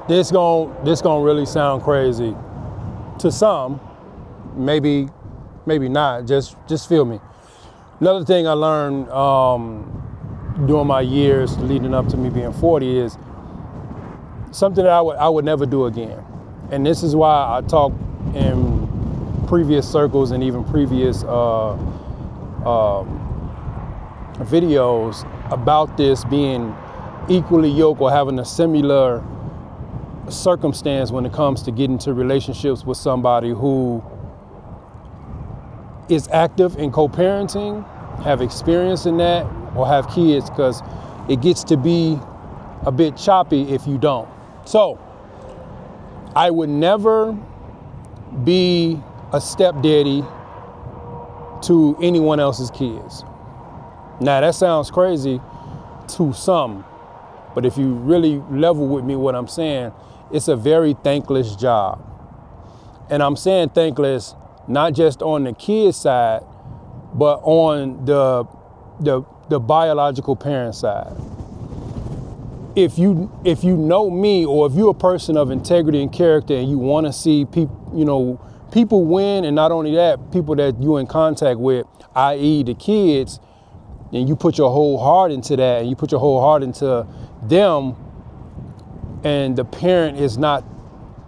This gonna really sound crazy to some, maybe not. Just feel me. Another thing I learned during my years leading up to me being 40 is something that I would never do again. And this is why I talk in previous circles and even previous videos about this being equally yoked or having a similar circumstance when it comes to getting into relationships with somebody who is active in co-parenting, have experience in that, or have kids, because it gets to be a bit choppy if you don't. So I would never be a stepdaddy to anyone else's kids. Now that sounds crazy to some, but if you really level with me what I'm saying, it's a very thankless job. And I'm saying thankless not just on the kid side, but on the biological parent side. If you know me, or if you're a person of integrity and character and you want to see people win, and not only that, people that you're in contact with, i.e. the kids, and you put your whole heart into that, and you put your whole heart into them, and the parent is not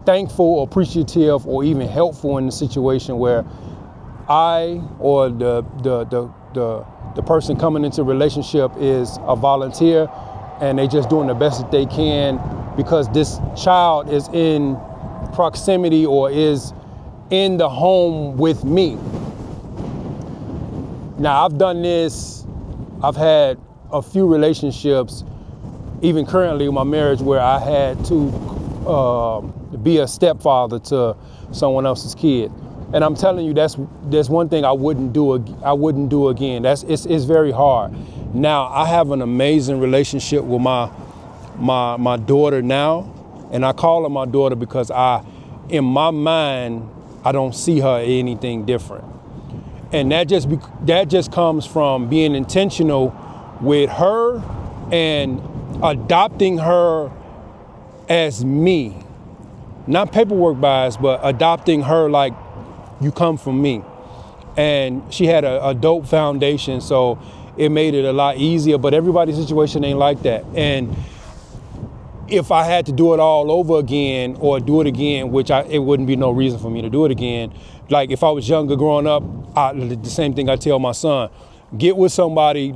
thankful or appreciative or even helpful in the situation where I or the person coming into a relationship is a volunteer and they just doing the best that they can because this child is in proximity or is in the home with me. Now I've done this, I've had a few relationships, even currently in my marriage, where I had to be a stepfather to someone else's kid. And I'm telling you, that's one thing I wouldn't do again. It's very hard. Now I have an amazing relationship with my daughter now, and I call her my daughter because in my mind, I don't see her anything different. And that just comes from being intentional with her and adopting her as me. Not paperwork bias, but adopting her like you come from me. And she had a dope foundation, so it made it a lot easier, but everybody's situation ain't like that. And if I had to do it all over again or do it again, which it wouldn't be no reason for me to do it again. Like if I was younger growing up, the same thing I tell my son, don't get with somebody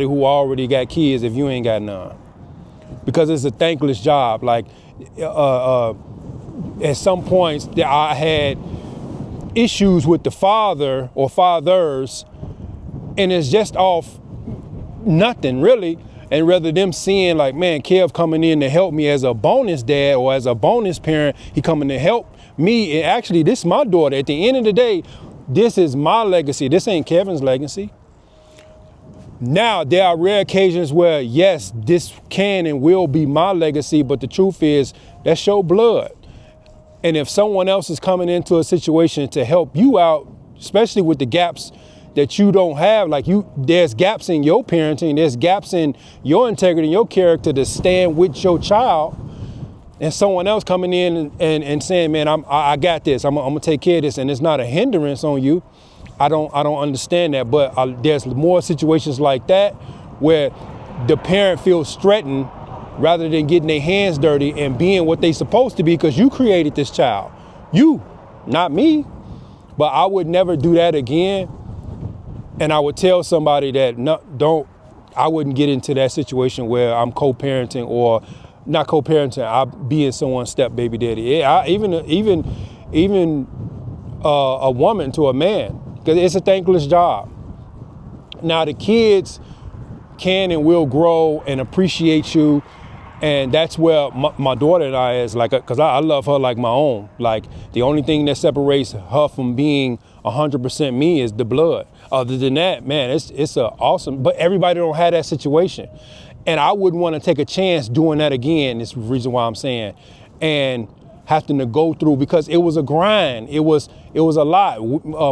who already got kids if you ain't got none. Because it's a thankless job. Like at some points I had issues with the father or fathers, and it's just off nothing really. And rather them seeing like, man, Kev coming in to help me as a bonus dad or as a bonus parent, he coming to help me. And actually, this is my daughter. At the end of the day, this is my legacy. This ain't Kevin's legacy. Now, there are rare occasions where, yes, this can and will be my legacy, but the truth is that's your blood. And if someone else is coming into a situation to help you out, especially with the gaps that you don't have, there's gaps in your parenting, there's gaps in your integrity, your character to stand with your child, and someone else coming in and saying, man, I got this, I'm gonna take care of this, and it's not a hindrance on you. I don't understand that, but there's more situations like that where the parent feels threatened rather than getting their hands dirty and being what they supposed to be, because you created this child. You, not me. But I would never do that again. And I would tell somebody that I wouldn't get into that situation where I'm co-parenting or not co-parenting, I'm being someone's step baby daddy. Yeah, even a woman to a man, because it's a thankless job. Now the kids can and will grow and appreciate you, and that's where my daughter and I is, like, because I love her like my own. Like, the only thing that separates her from being 100% me is the blood. Other than that, man, it's awesome. But everybody don't have that situation, and I wouldn't want to take a chance doing that again. It's the reason why I'm saying, and having to go through, because it was a grind. It was a lot.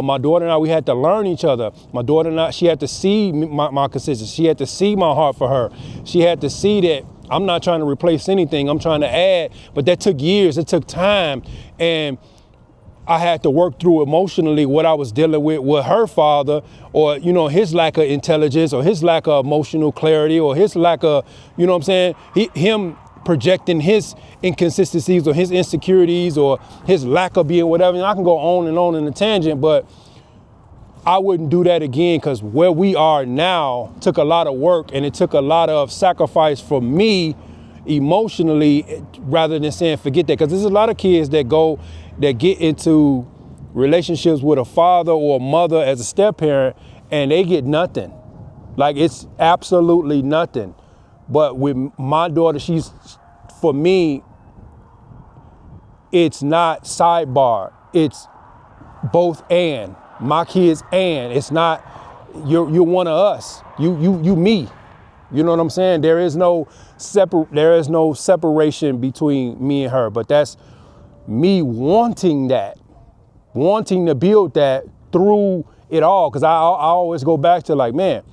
My daughter and I, we had to learn each other. My daughter and I, she had to see my consistency. She had to see my heart for her. She had to see that I'm not trying to replace anything. I'm trying to add, but that took years. It took time. And I had to work through emotionally what I was dealing with her father, or, you know, his lack of intelligence, or his lack of emotional clarity, or his lack of, you know what I'm saying? Him projecting his inconsistencies or his insecurities or his lack of being whatever. And I can go on and on in a tangent, but I wouldn't do that again, because where we are now took a lot of work, and it took a lot of sacrifice for me emotionally, rather than saying forget that. Because there's a lot of kids that get into relationships with a father or a mother as a step parent, and they get nothing. Like, it's absolutely nothing. But with my daughter, for me, it's not sidebar. It's both and. My kids and. It's not you're one of us. You me. You know what I'm saying? There is no separation between me and her. But that's me wanting to build that through it all. Because I always go back to, like, man,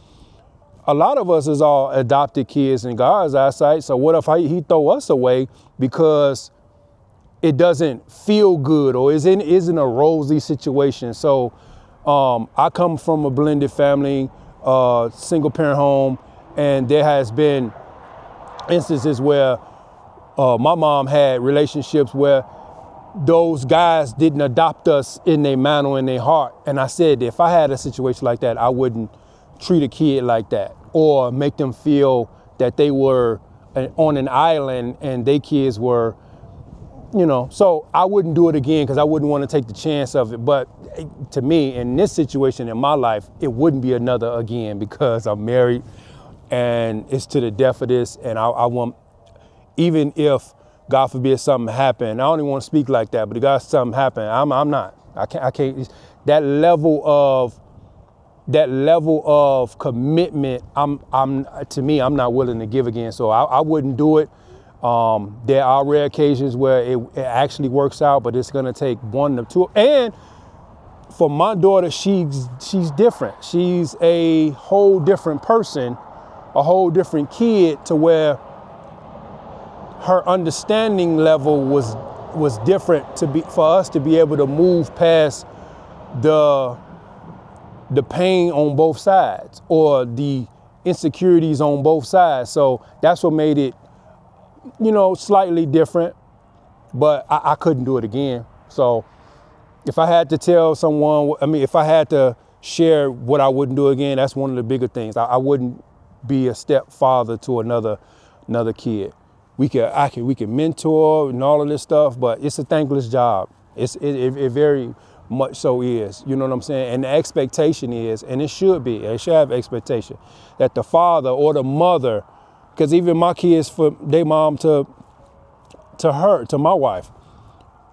a lot of us is all adopted kids in God's eyesight. So what if he throw us away because it doesn't feel good or isn't a rosy situation? So I come from a blended family, single parent home, and there has been instances where my mom had relationships where those guys didn't adopt us in their mind or in their heart. And I said, if I had a situation like that, I wouldn't treat a kid like that or make them feel that they were on an island and their kids were, you know. So I wouldn't do it again, because I wouldn't want to take the chance of it. But to me, in this situation in my life, it wouldn't be another again, because I'm married and it's to the death of this. And I want, even if God forbid something happened, I don't even want to speak like that, but if God something happened, I can't, that level of commitment, to me, I'm not willing to give again. So I wouldn't do it. There are rare occasions where it actually works out, but it's going to take one or two. And for my daughter, she's different. She's a whole different person, a whole different kid, to where her understanding level was different for us to be able to move past the pain on both sides, or the insecurities on both sides. So that's what made it, you know, slightly different, but I couldn't do it again. So if I had to tell someone, if I had to share what I wouldn't do again, that's one of the bigger things. I wouldn't be a stepfather to another kid. We can mentor and all of this stuff, but it's a thankless job. It very much so is, you know what I'm saying? And the expectation is, and it should have expectation that the father or the mother, because even my kids, for their mom to my wife,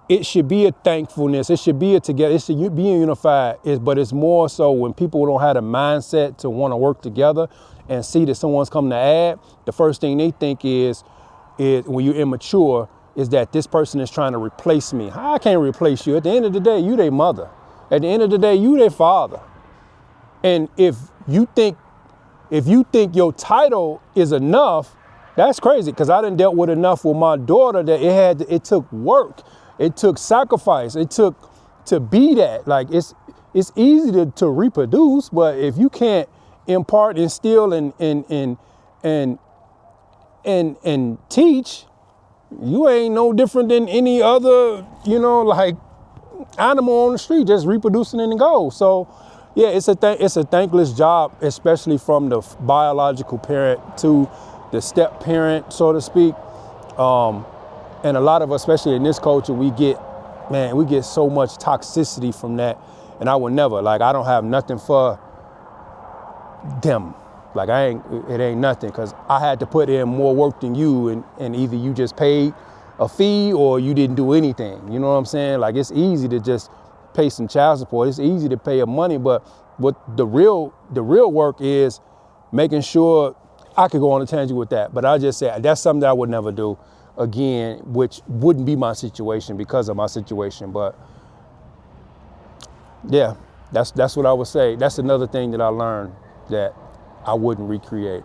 it should be a thankfulness. It should be a together. It should be unified. But it's more so when people don't have the mindset to want to work together and see that someone's coming to add, the first thing they think is when you're immature, is that this person is trying to replace me. I can't replace you. At the end of the day, you their mother. At the end of the day, you their father. And if you think your title is enough, that's crazy. Because I done dealt with enough with my daughter that it took work. It took sacrifice. It took to be that. Like, it's easy to reproduce, but if you can't impart, instill, and teach, you ain't no different than any other, you know, like animal on the street, just reproducing and go. So yeah, it's a thankless job, especially from the biological parent to the step parent, so to speak. And a lot of us, especially in this culture, we get so much toxicity from that. And I would never, I don't have nothing for them. Like, it ain't nothing, because I had to put in more work than you, and either you just paid a fee or you didn't do anything. You know what I'm saying? Like, it's easy to just pay some child support. It's easy to pay money, but what the real work is making sure. I could go on a tangent with that, but I just say that's something that I would never do again, which wouldn't be my situation because of my situation. But yeah, that's what I would say. That's another thing that I learned that I wouldn't recreate.